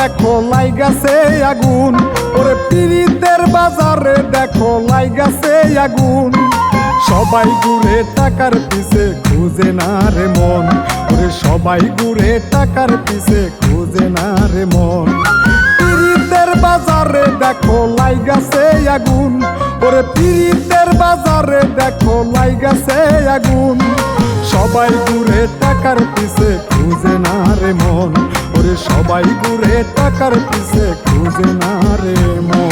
দেখো লাইগাছে আগুন, ওরে পীড়িতের বাজারে দেখো লাইগাছে আগুন। সবাই ঘুরে টাকার পিছে খুঁজে না রে মন, ওরে সবাই ঘুরে টাকার পিছে খুঁজে না রে মন। পীড়িতের বাজারে দেখো লাইগাছে আগুন, ওরে পীড়িতের বাজারে দেখো লাইগাছে আগুন। সবাই ঘুরে টাকার পিছে খুঁজে না রে মন, ওরে সবাই ঘুরে টাকার পিছে খুঁজে না রে মন।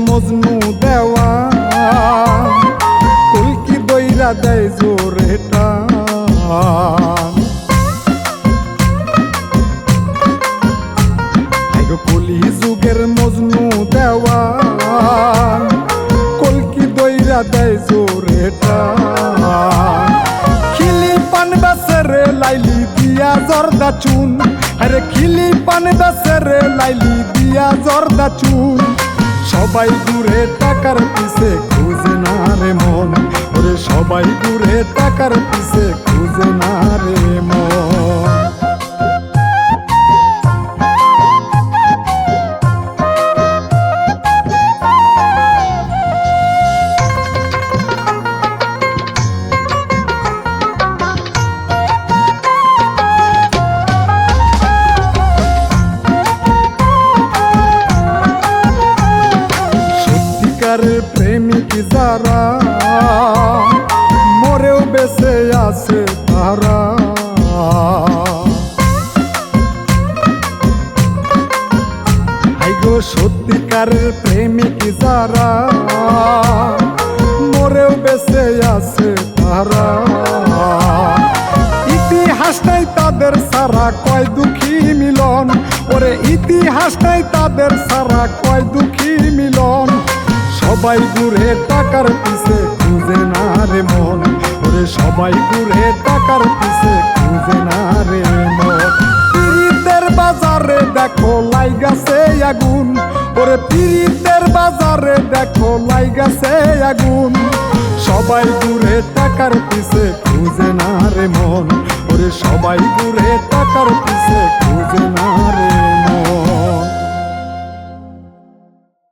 মজনু দেওয়া কলকি দইরা দেয় জোরে টান, কলি যুগের মজনু দেওয়া কলকি দইরা দেয় জোরে টান। খিলি পান বেসেরে লাইলি দিয়া জর্দা চুন, আরে খিলি পান বেসেরে লাইলি দিয়া জর্দা চুন। সবাই ঘুরে টাকার পিছে খুঁজে না রে মন, ওরে সবাই ঘুরে টাকার পিছে খুঁজে না রে মন। প্রেমিক যারা মরেও বেঁচে আছে তারা, আইগো সত্যিকারের প্রেমিক যারা মরেও বেঁচে আছে তারা। ইতিহাস নাই তাদের সারা কয় দুঃখী মিলন, ওরে ইতিহাস নাই তাদের সারা কয় দুঃখী মিলন। সবাই ঘুরে টাকার পিছে খুঁজে না রে মন, ওরে সবাই ঘুরে টাকার পিছে খুঁজে না রে মন। পীড়িতের বাজারে দেখো লাইগাছে আগুন, ওরে পীড়িতের বাজারে দেখো লাইগাছে আগুন। সবাই ঘুরে টাকার পিছে খুঁজে না রে মন, ওরে সবাই ঘুরে টাকার পিছে